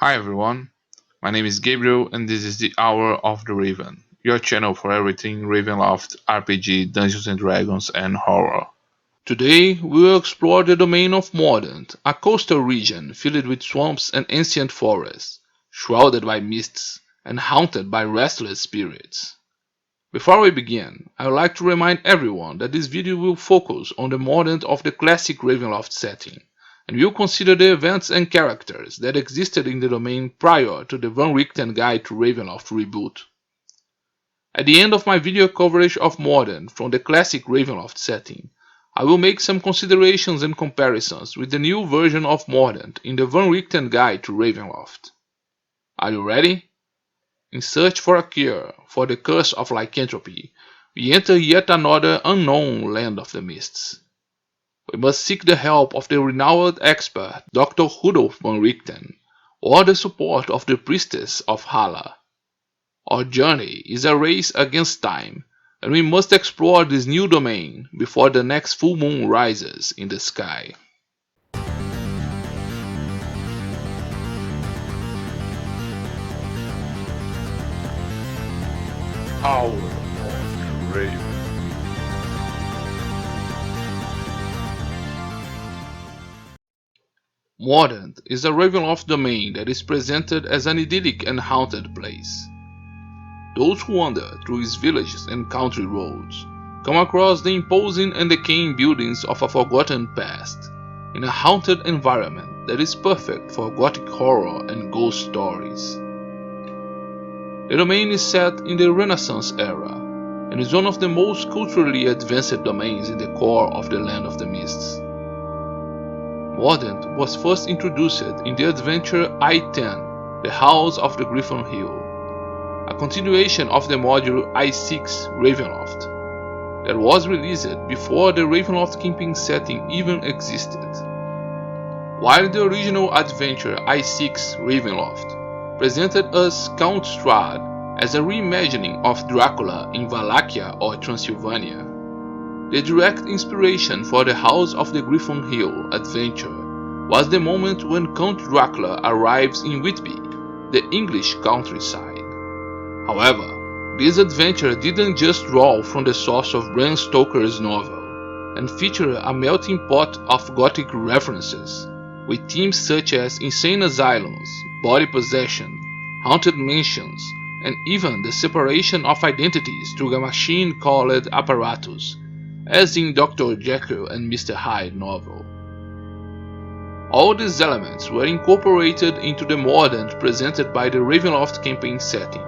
Hi everyone, my name is Gabriel and this is the Hour of the Raven, your channel for everything Ravenloft, RPG, Dungeons and Dragons, and horror. Today we will explore the domain of Mordant, a coastal region filled with swamps and ancient forests, shrouded by mists and haunted by restless spirits. Before we begin, I would like to remind everyone that this video will focus on the Mordant of the classic Ravenloft setting, and will consider the events and characters that existed in the domain prior to the Van Richten Guide to Ravenloft reboot. At the end of my video coverage of Mordant from the classic Ravenloft setting, I will make some considerations and comparisons with the new version of Mordant in the Van Richten Guide to Ravenloft. Are you ready? In search for a cure for the curse of lycanthropy, we enter yet another unknown land of the mists. We must seek the help of the renowned expert Dr. Rudolf von Richten, or the support of the priestess of Hala. Our journey is a race against time, and we must explore this new domain before the next full moon rises in the sky. Hour of the Raven. Mordant is a Ravenloft domain that is presented as an idyllic and haunted place. Those who wander through its villages and country roads come across the imposing and decaying buildings of a forgotten past, in a haunted environment that is perfect for gothic horror and ghost stories. The domain is set in the Renaissance era, and is one of the most culturally advanced domains in the core of the Land of the Mists. Mordant was first introduced in the adventure I-10, The House of the Griffon Hill, a continuation of the module I-6, Ravenloft, that was released before the Ravenloft camping setting even existed. While the original adventure I-6, Ravenloft, presented us Count Strahd as a reimagining of Dracula in Wallachia or Transylvania, the direct inspiration for the House of the Griffon Hill adventure was the moment when Count Dracula arrives in Whitby, the English countryside. However, this adventure didn't just draw from the source of Bram Stoker's novel, and featured a melting pot of gothic references, with themes such as insane asylums, body possession, haunted mansions, and even the separation of identities through a machine called Apparatus, as in Dr. Jekyll and Mr. Hyde novel. All these elements were incorporated into the Mordant presented by the Ravenloft campaign setting,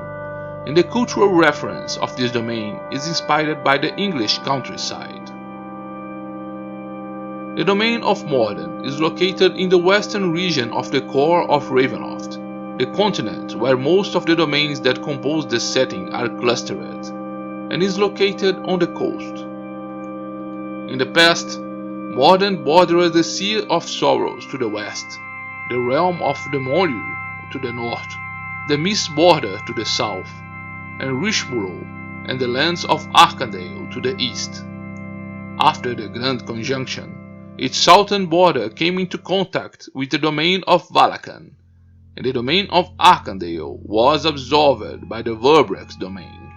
and the cultural reference of this domain is inspired by the English countryside. The domain of Mordant is located in the western region of the core of Ravenloft, the continent where most of the domains that compose the setting are clustered, and is located on the coast. In the past, Mordant bordered the Sea of Sorrows to the west, the realm of the Demoliu to the north, the Mist border to the south, and Richborough and the lands of Arkandale to the east. After the Grand Conjunction, its southern border came into contact with the domain of Valakan, and the domain of Arkandale was absorbed by the Verbrex domain.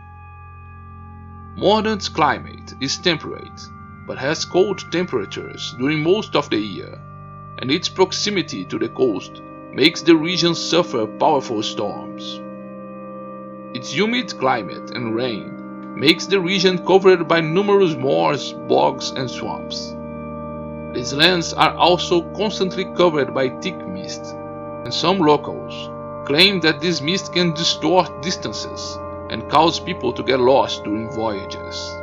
Mordant's climate is temperate, but has cold temperatures during most of the year, and its proximity to the coast makes the region suffer powerful storms. Its humid climate and rain makes the region covered by numerous moors, bogs, and swamps. These lands are also constantly covered by thick mist, and some locals claim that this mist can distort distances and cause people to get lost during voyages.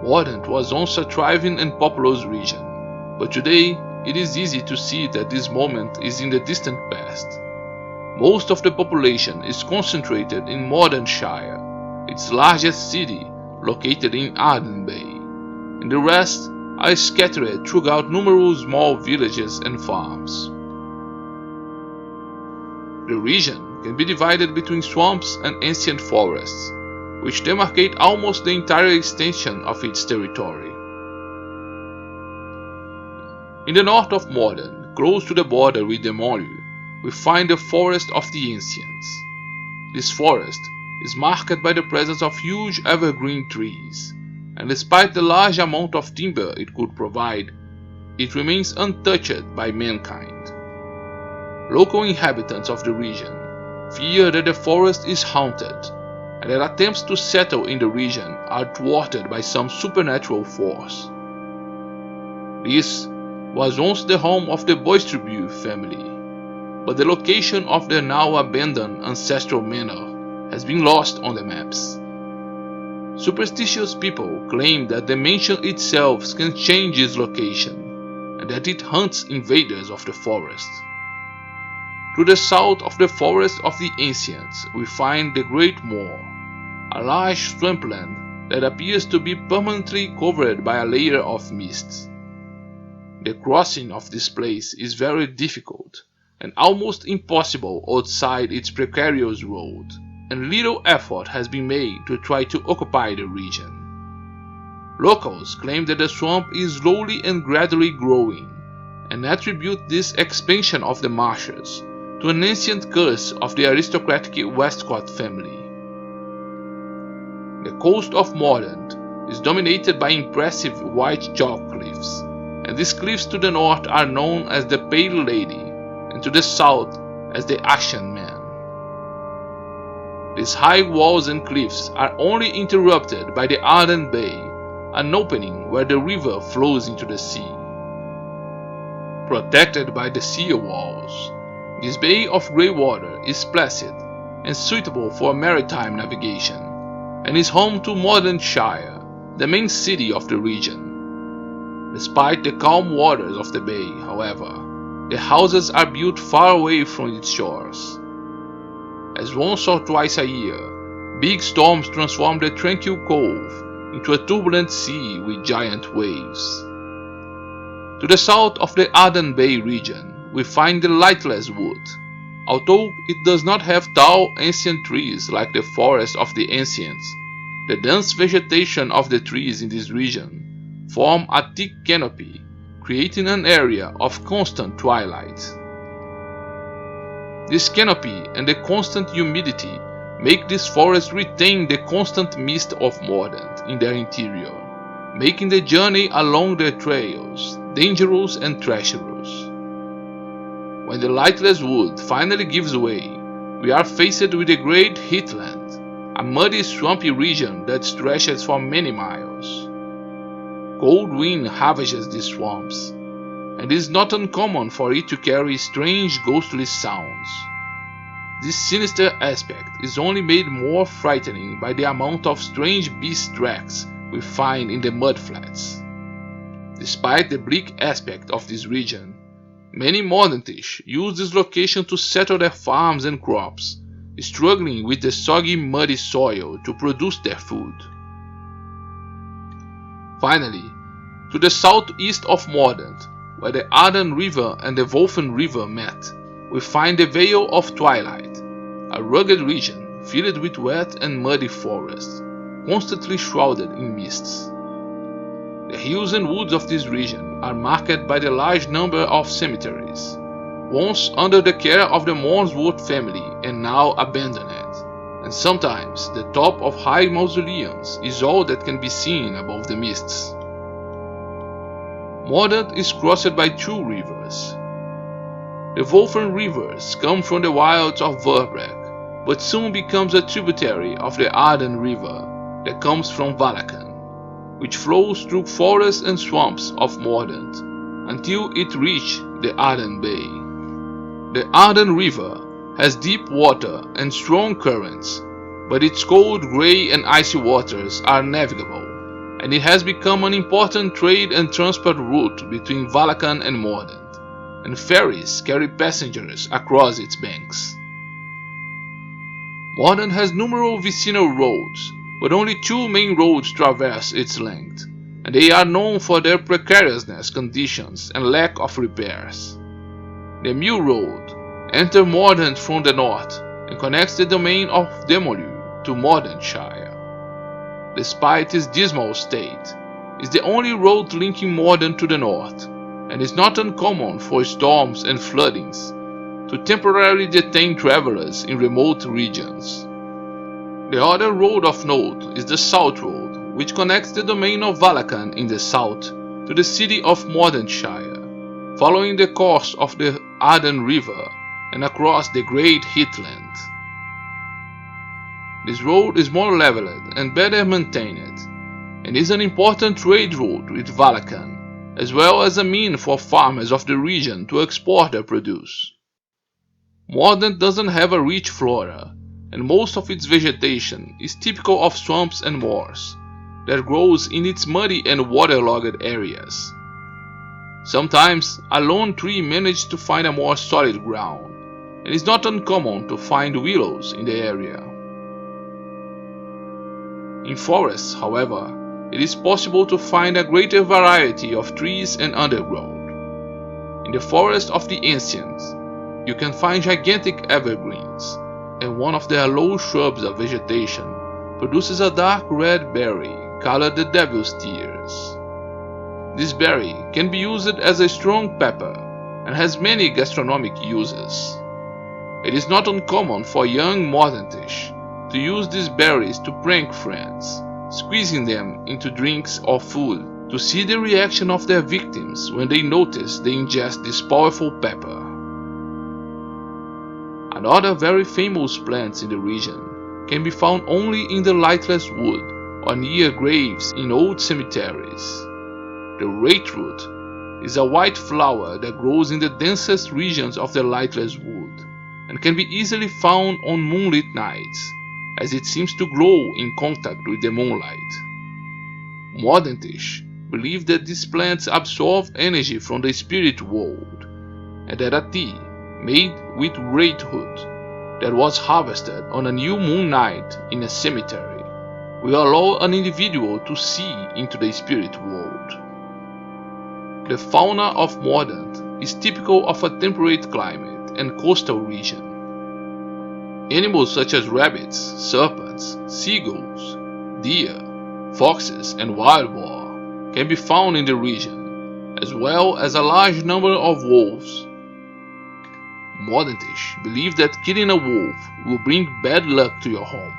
Mordant was once a thriving and populous region, but today it is easy to see that this moment is in the distant past. Most of the population is concentrated in Mordenshire, its largest city located in Arden Bay, and the rest are scattered throughout numerous small villages and farms. The region can be divided between swamps and ancient forests, which demarcate almost the entire extension of its territory. In the north of Mordant, close to the border with Demoliu, we find the Forest of the Ancients. This forest is marked by the presence of huge evergreen trees, and despite the large amount of timber it could provide, it remains untouched by mankind. Local inhabitants of the region fear that the forest is haunted, and that attempts to settle in the region are thwarted by some supernatural force. This was once the home of the Boistribu family, but the location of their now abandoned ancestral manor has been lost on the maps. Superstitious people claim that the mansion itself can change its location, and that it hunts invaders of the forest. To the south of the Forest of the Ancients, we find the Great Moor, a large swampland that appears to be permanently covered by a layer of mist. The crossing of this place is very difficult and almost impossible outside its precarious road, and little effort has been made to try to occupy the region. Locals claim that the swamp is slowly and gradually growing, and attribute this expansion of the marshes to an ancient curse of the aristocratic Westcott family. The coast of Mordant is dominated by impressive white chalk cliffs, and these cliffs to the north are known as the Pale Lady, and to the south as the Ashen Man. These high walls and cliffs are only interrupted by the Arden Bay, an opening where the river flows into the sea. Protected by the sea walls, this bay of grey water is placid and suitable for maritime navigation, and is home to Mordenshire, the main city of the region. Despite the calm waters of the bay, however, the houses are built far away from its shores. As once or twice a year, big storms transform the tranquil cove into a turbulent sea with giant waves. To the south of the Arden Bay region, we find the Lightless Wood. Although it does not have tall ancient trees like the Forest of the Ancients, the dense vegetation of the trees in this region form a thick canopy, creating an area of constant twilight. This canopy and the constant humidity make this forest retain the constant mist of Mordant in their interior, making the journey along their trails dangerous and treacherous. When the Lightless Wood finally gives way, we are faced with the Great Heathland, a muddy swampy region that stretches for many miles. Cold wind ravages these swamps, and it is not uncommon for it to carry strange ghostly sounds. This sinister aspect is only made more frightening by the amount of strange beast tracks we find in the mudflats. Despite the bleak aspect of this region, many Mordantish use this location to settle their farms and crops, struggling with the soggy muddy soil to produce their food. Finally, to the southeast of Mordant, where the Arden River and the Wolfen River met, we find the Vale of Twilight, a rugged region filled with wet and muddy forests, constantly shrouded in mists. The hills and woods of this region are marked by the large number of cemeteries, once under the care of the Mornsworth family and now abandoned, and sometimes the top of high mausoleums is all that can be seen above the mists. Mordant is crossed by two rivers. The Wolfen rivers come from the wilds of Verbrek, but soon becomes a tributary of the Arden River that comes from Valakan, which flows through forests and swamps of Mordant until it reaches the Arden Bay. The Arden River has deep water and strong currents, but its cold, grey and icy waters are navigable, and it has become an important trade and transport route between Valakan and Mordant, and ferries carry passengers across its banks. Mordant has numerous vicinal roads, but only two main roads traverse its length, and they are known for their precariousness conditions and lack of repairs. The Mill Road enters Mordant from the north and connects the domain of Demoliu to Mordenshire. Despite its dismal state, it is the only road linking Mordant to the north, and is not uncommon for storms and floodings to temporarily detain travelers in remote regions. The other road of note is the South Road, which connects the domain of Valakan in the south to the city of Mordenshire, following the course of the Arden River and across the Great Heathland. This road is more leveled and better maintained, and is an important trade route with Valakan, as well as a mean for farmers of the region to export their produce. Mordant doesn't have a rich flora, and most of its vegetation is typical of swamps and moors that grows in its muddy and waterlogged areas. Sometimes a lone tree manages to find a more solid ground, and it's not uncommon to find willows in the area. In forests, however, it is possible to find a greater variety of trees and undergrowth. In the forest of the ancients, you can find gigantic evergreens, and one of their low shrubs of vegetation produces a dark red berry called the devil's tears. This berry can be used as a strong pepper and has many gastronomic uses. It is not uncommon for young Mordantish to use these berries to prank friends, squeezing them into drinks or food to see the reaction of their victims when they notice they ingest this powerful pepper. Another very famous plant in the region can be found only in the lightless wood or near graves in old cemeteries. The rateroot is a white flower that grows in the densest regions of the lightless wood and can be easily found on moonlit nights, as it seems to glow in contact with the moonlight. Mordantish believe that these plants absorb energy from the spirit world, and that a tea made with rateroot that was harvested on a new moon night in a cemetery will allow an individual to see into the spirit world. The fauna of Mordant is typical of a temperate climate and coastal region. Animals such as rabbits, serpents, seagulls, deer, foxes, and wild boar can be found in the region, as well as a large number of wolves. Mordantish believe that killing a wolf will bring bad luck to your home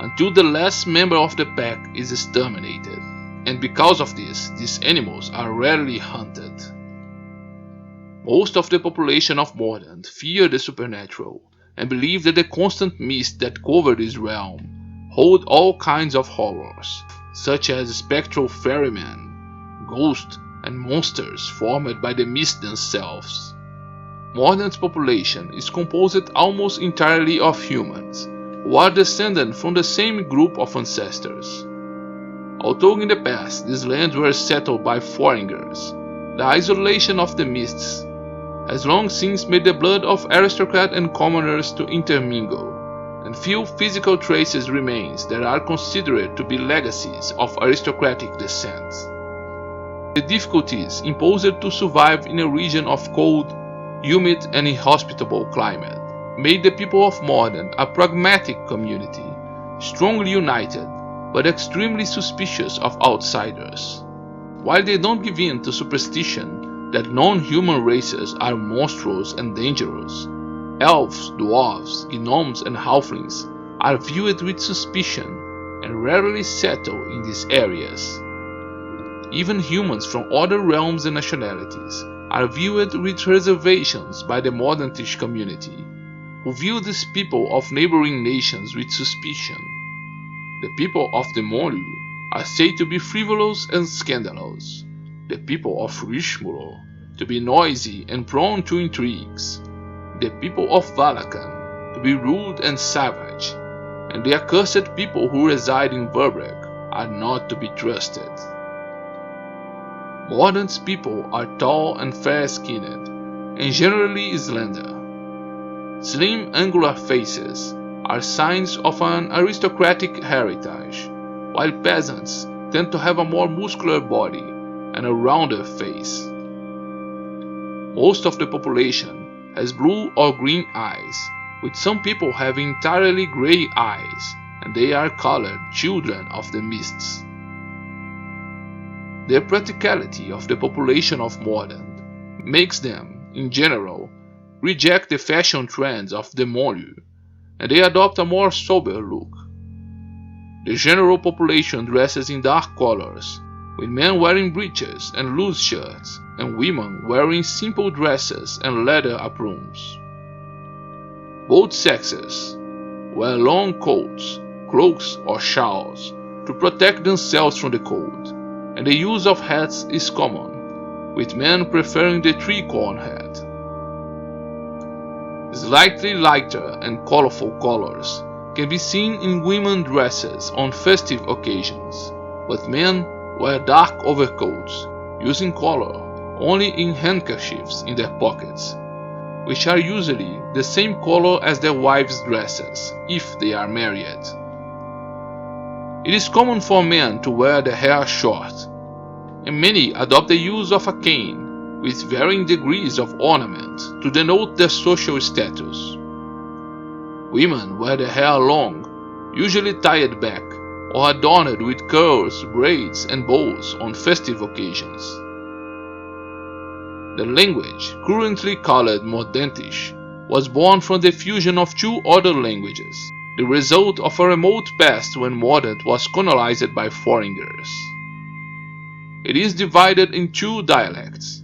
until the last member of the pack is exterminated, and because of this, these animals are rarely hunted. Most of the population of Mordant fear the supernatural and believe that the constant mist that cover this realm hold all kinds of horrors, such as spectral ferrymen, ghosts, and monsters formed by the mist themselves. Mordant's population is composed almost entirely of humans, who are descended from the same group of ancestors. Although in the past these lands were settled by foreigners, the isolation of the mists has long since made the blood of aristocrats and commoners to intermingle, and few physical traces remain that are considered to be legacies of aristocratic descent. The difficulties imposed to survive in a region of cold, humid, and inhospitable climate made the people of Mordant a pragmatic community, strongly united but extremely suspicious of outsiders. While they don't give in to superstition that non-human races are monstrous and dangerous, elves, dwarves, gnomes, and halflings are viewed with suspicion and rarely settle in these areas. Even humans from other realms and nationalities are viewed with reservations by the Mordantish community, who view these people of neighboring nations with suspicion. The people of the Molu are said to be frivolous and scandalous, the people of Rishmuro to be noisy and prone to intrigues, the people of Valakan to be rude and savage, and the accursed people who reside in Verbrek are not to be trusted. Mordant's people are tall and fair-skinned, and generally slender. Slim, angular faces are signs of an aristocratic heritage, while peasants tend to have a more muscular body and a rounder face. Most of the population has blue or green eyes, with some people having entirely grey eyes, and they are called children of the mists. The practicality of the population of Mordant makes them, in general, reject the fashion trends of the milieu, and they adopt a more sober look. The general population dresses in dark colors, with men wearing breeches and loose shirts, and women wearing simple dresses and leather aprons. Both sexes wear long coats, cloaks or shawls to protect themselves from the cold, and the use of hats is common, with men preferring the three-corn hat. Slightly lighter and colorful colors can be seen in women's dresses on festive occasions, but men wear dark overcoats, using color only in handkerchiefs in their pockets, which are usually the same color as their wives' dresses, if they are married. It is common for men to wear their hair short, and many adopt the use of a cane with varying degrees of ornament to denote their social status. Women wear their hair long, usually tied back, or adorned with curls, braids, and bows on festive occasions. The language, currently called Mordentish, was born from the fusion of two other languages, the result of a remote past when Mordant was colonized by foreigners. It is divided in two dialects.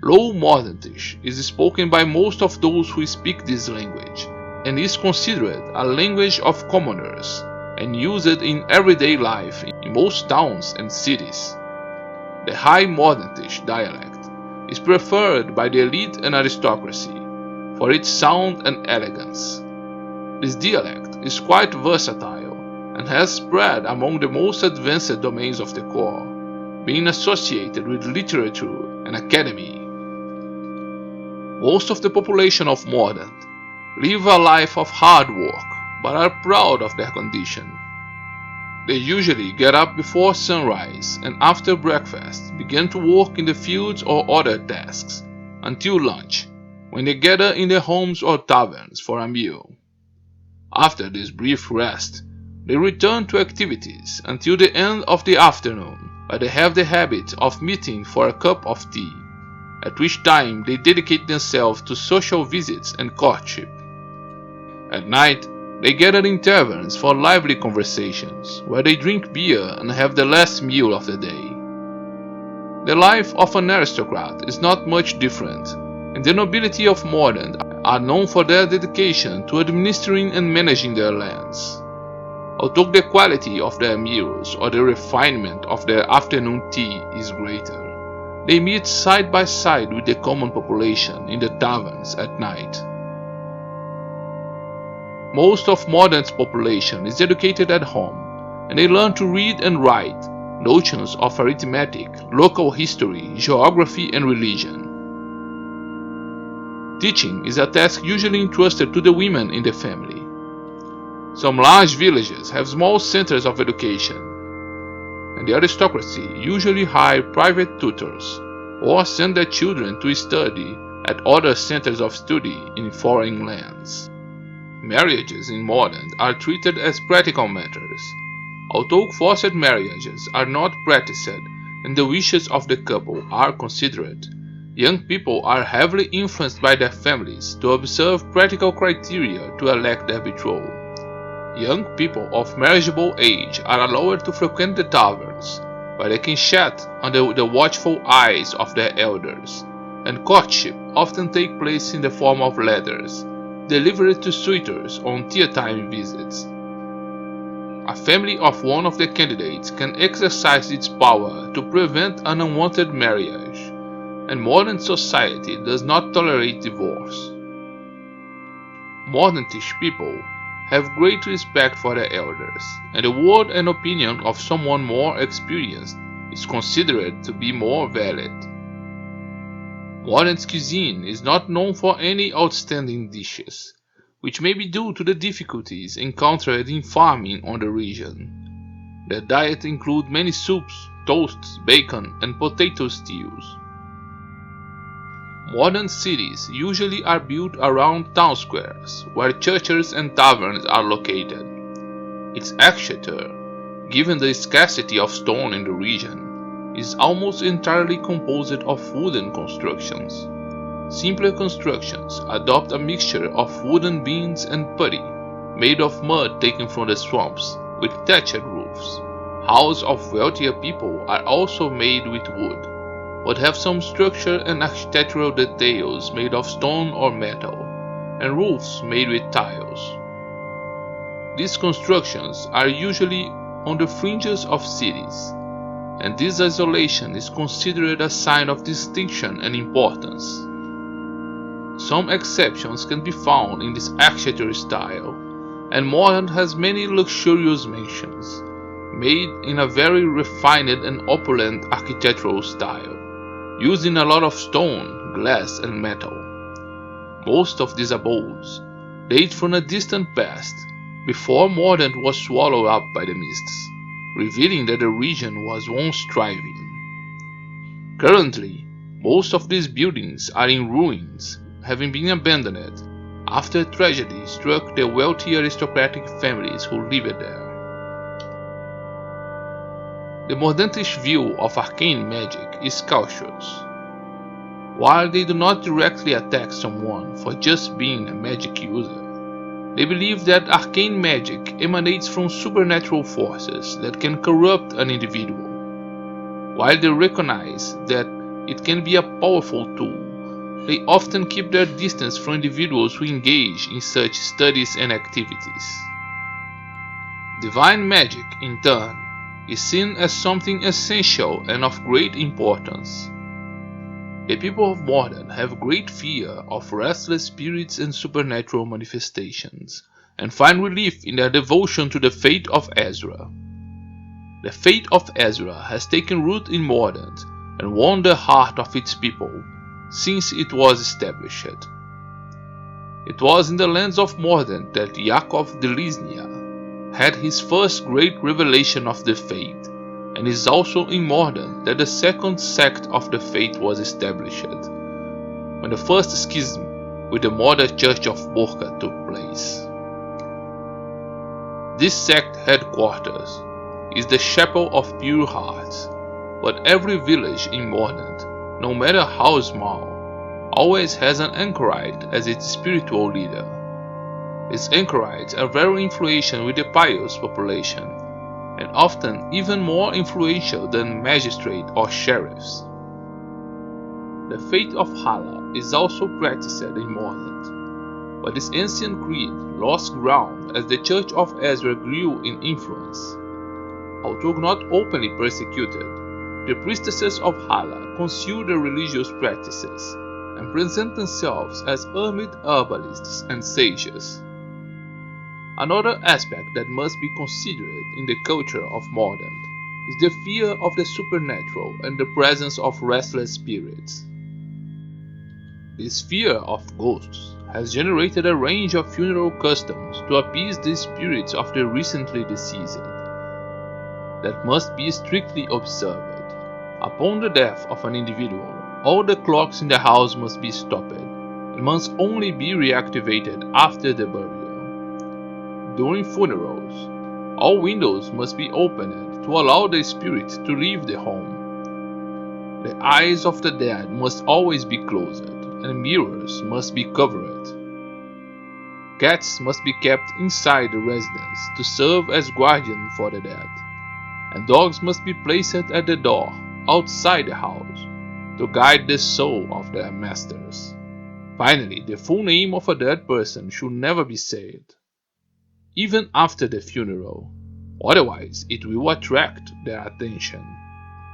Low Mordentish is spoken by most of those who speak this language, and is considered a language of commoners, and used in everyday life in most towns and cities. The High Mordentish dialect is preferred by the elite and aristocracy for its sound and elegance. This dialect is quite versatile and has spread among the most advanced domains of the corps, being associated with literature and academy. Most of the population of Mordant live a life of hard work, but are proud of their condition. They usually get up before sunrise and after breakfast begin to work in the fields or other tasks until lunch, when they gather in their homes or taverns for a meal. After this brief rest, they return to activities until the end of the afternoon, where they have the habit of meeting for a cup of tea, at which time they dedicate themselves to social visits and courtship. At night, they gather in taverns for lively conversations, where they drink beer and have the last meal of the day. The life of an aristocrat is not much different, and the nobility of Mordant are known for their dedication to administering and managing their lands. Although the quality of their meals or the refinement of their afternoon tea is greater, they meet side by side with the common population in the taverns at night. Most of Mordant's population is educated at home, and they learn to read and write, notions of arithmetic, local history, geography, and religion. Teaching is a task usually entrusted to the women in the family. Some large villages have small centers of education, and the aristocracy usually hire private tutors or send their children to study at other centers of study in foreign lands. Marriages in Mordant are treated as practical matters. Although forced marriages are not practiced and the wishes of the couple are considered, young people are heavily influenced by their families to observe practical criteria to elect their betrothed. Young people of marriageable age are allowed to frequent the taverns, where they can chat under the watchful eyes of their elders, and courtship often takes place in the form of letters, delivered to suitors on tea-time visits. A family of one of the candidates can exercise its power to prevent an unwanted marriage, and modern society does not tolerate divorce. Mordantish people have great respect for their elders, and the word and opinion of someone more experienced is considered to be more valid. Mordant's cuisine is not known for any outstanding dishes, which may be due to the difficulties encountered in farming on the region. Their diet includes many soups, toasts, bacon, and potato stews. Modern cities usually are built around town squares, where churches and taverns are located. Its exchequer, given the scarcity of stone in the region, is almost entirely composed of wooden constructions. Simpler constructions adopt a mixture of wooden beams and putty, made of mud taken from the swamps, with thatched roofs. Houses of wealthier people are also made with wood, but have some structure and architectural details made of stone or metal, and roofs made with tiles. These constructions are usually on the fringes of cities, and this isolation is considered a sign of distinction and importance. Some exceptions can be found in this architectural style, and modern has many luxurious mansions, made in a very refined and opulent architectural style, using a lot of stone, glass, and metal. Most of these abodes date from a distant past, before modern was swallowed up by the mists, revealing that the region was once thriving. Currently, most of these buildings are in ruins, having been abandoned after a tragedy struck the wealthy aristocratic families who lived there. The modernist view of arcane magic is cautious. While they do not directly attack someone for just being a magic user, they believe that arcane magic emanates from supernatural forces that can corrupt an individual. While they recognize that it can be a powerful tool, they often keep their distance from individuals who engage in such studies and activities. Divine magic, in turn, is seen as something essential and of great importance. The people of modern have great fear of restless spirits and supernatural manifestations, and find relief in their devotion to the faith of Ezra. The faith of Ezra has taken root in modern and won the heart of its people since it was established. It was in the lands of Mordant that Yaakov de Lisnia had his first great revelation of the faith, and it is also in Mordant that the second sect of the faith was established, when the first schism with the modern church of Borca took place. This sect headquarters is the Chapel of Pure Hearts, but every village in Mordant, no matter how small, always has an anchorite as its spiritual leader. These anchorites are very influential with the pious population, and often even more influential than magistrates or sheriffs. The faith of Hala is also practiced in Mordant, but this ancient creed lost ground as the Church of Ezra grew in influence. Although not openly persecuted, the priestesses of Hala conceal their religious practices and present themselves as hermit herbalists and sages. Another aspect that must be considered in the culture of Mordant is the fear of the supernatural and the presence of restless spirits. This fear of ghosts has generated a range of funeral customs to appease the spirits of the recently deceased that must be strictly observed. Upon the death of an individual, all the clocks in the house must be stopped and must only be reactivated after the burial. During funerals, all windows must be opened to allow the spirit to leave the home. The eyes of the dead must always be closed, and mirrors must be covered. Cats must be kept inside the residence to serve as guardian for the dead, and dogs must be placed at the door outside the house to guide the soul of their masters. Finally, the full name of a dead person should never be said, even after the funeral, otherwise it will attract their attention.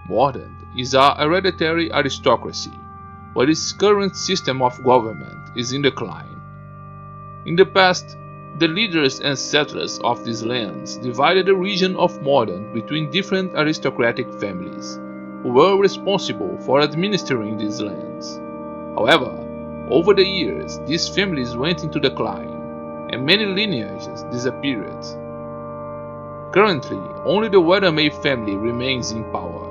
Mordant is a hereditary aristocracy, but its current system of government is in decline. In the past, the leaders and settlers of these lands divided the region of Mordant between different aristocratic families, who were responsible for administering these lands. However, over the years, these families went into decline, and many lineages disappeared. Currently, only the Weathermay family remains in power,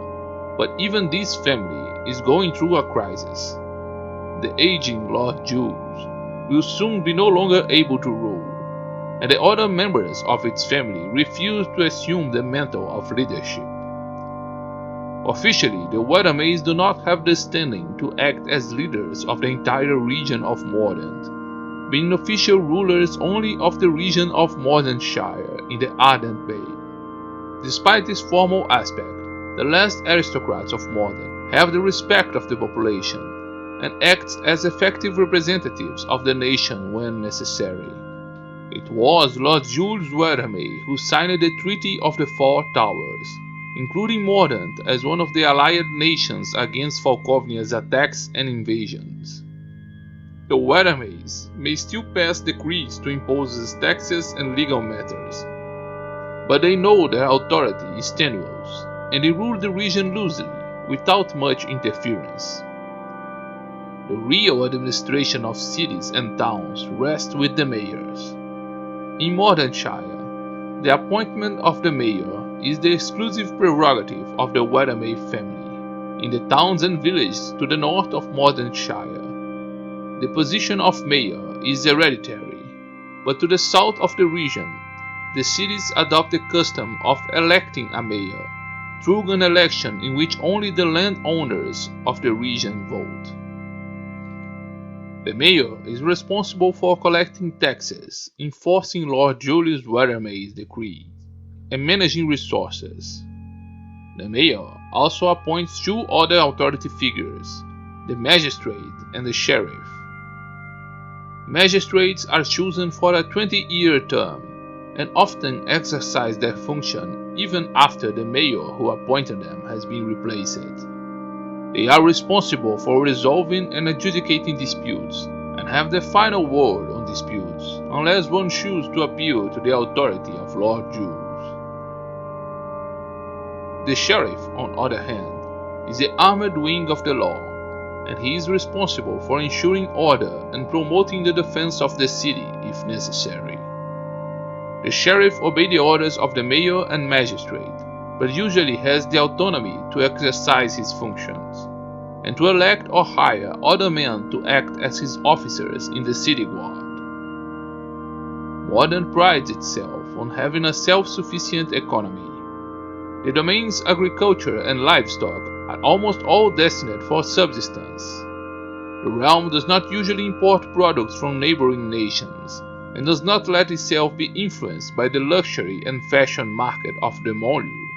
but even this family is going through a crisis. The aging Lord Jules will soon be no longer able to rule, and the other members of its family refuse to assume the mantle of leadership. Officially, the Wethermays do not have the standing to act as leaders of the entire region of Mordant, being official rulers only of the region of Mordenshire in the Ardent Bay. Despite this formal aspect, the last aristocrats of Mordant have the respect of the population and act as effective representatives of the nation when necessary. It was Lord Jules Wethermay who signed the Treaty of the Four Towers, including Mordant as one of the allied nations against Falkovnia's attacks and invasions. The Wethermays may still pass decrees to impose taxes and legal matters, but they know their authority is tenuous, and they rule the region loosely, without much interference. The real administration of cities and towns rests with the mayors. In Mordenshire, the appointment of the mayor is the exclusive prerogative of the Wethermay family. In the towns and villages to the north of Mordenshire, the position of mayor is hereditary, but to the south of the region, the cities adopt the custom of electing a mayor through an election in which only the landowners of the region vote. The mayor is responsible for collecting taxes, enforcing Lord Julius Wethermay's decrees, and managing resources. The mayor also appoints two other authority figures, the magistrate and the sheriff. Magistrates are chosen for a 20-year term and often exercise their function even after the mayor who appointed them has been replaced. They are responsible for resolving and adjudicating disputes and have the final word on disputes, unless one chooses to appeal to the authority of Lord Jules. The sheriff, on the other hand, is the armored wing of the law, and he is responsible for ensuring order and promoting the defense of the city if necessary. The sheriff obeys the orders of the mayor and magistrate, but usually has the autonomy to exercise his functions, and to elect or hire other men to act as his officers in the city guard. Mordant prides itself on having a self-sufficient economy. The domain's agriculture and livestock are almost all destined for subsistence. The realm does not usually import products from neighboring nations, and does not let itself be influenced by the luxury and fashion market of the Monlieu,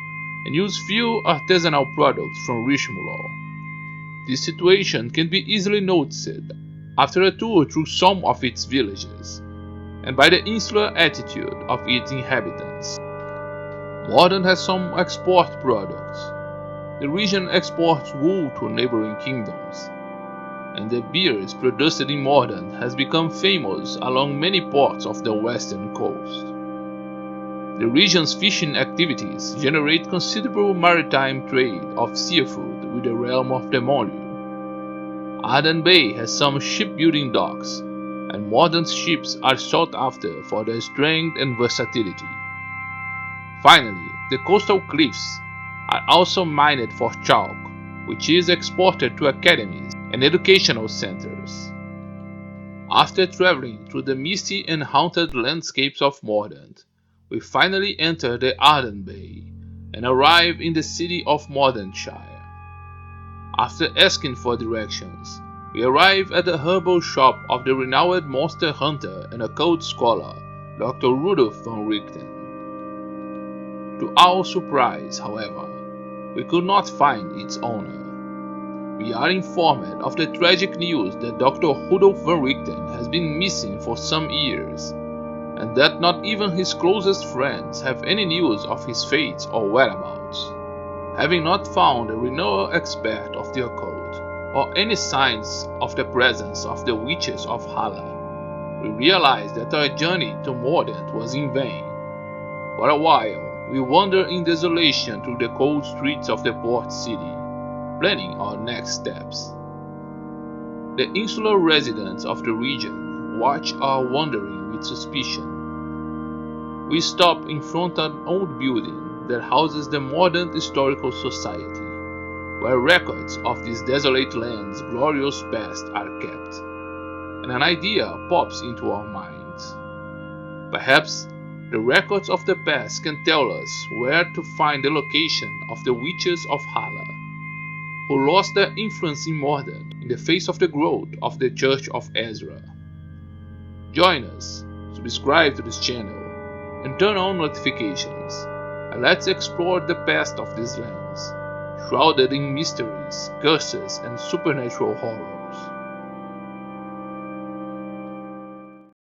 and use few artisanal products from Richemulaw. This situation can be easily noticed after a tour through some of its villages, and by the insular attitude of its inhabitants. Mordant has some export products. The region exports wool to neighboring kingdoms, and the beers produced in Mordant has become famous along many parts of the western coast. The region's fishing activities generate considerable maritime trade of seafood with the realm of the Monlieu. Ardent Bay has some shipbuilding docks, and Mordant's ships are sought after for their strength and versatility. Finally, the coastal cliffs are also mined for chalk, which is exported to academies and educational centers. After traveling through the misty and haunted landscapes of Mordant, we finally enter the Ardent Bay and arrive in the city of Mordenshire. After asking for directions, we arrive at the herbal shop of the renowned monster hunter and occult scholar, Dr. Rudolf von Richten. To our surprise, however, we could not find its owner. We are informed of the tragic news that Dr. Rudolf von Richten has been missing for some years, and that not even his closest friends have any news of his fate or whereabouts. Having not found a renowned expert of the occult, or any signs of the presence of the witches of Hala, we realize that our journey to Mordant was in vain. For a while, we wander in desolation through the cold streets of the port city, planning our next steps. The insular residents of the region watch our wandering with suspicion. We stop in front of an old building that houses the Mordant Historical Society, where records of this desolate land's glorious past are kept, and an idea pops into our minds. Perhaps the records of the past can tell us where to find the location of the witches of Hala. who lost their influence in Mordor in the face of the growth of the Church of Ezra. Join us, subscribe to this channel, and turn on notifications, and let's explore the past of these lands, shrouded in mysteries, curses, and supernatural horrors.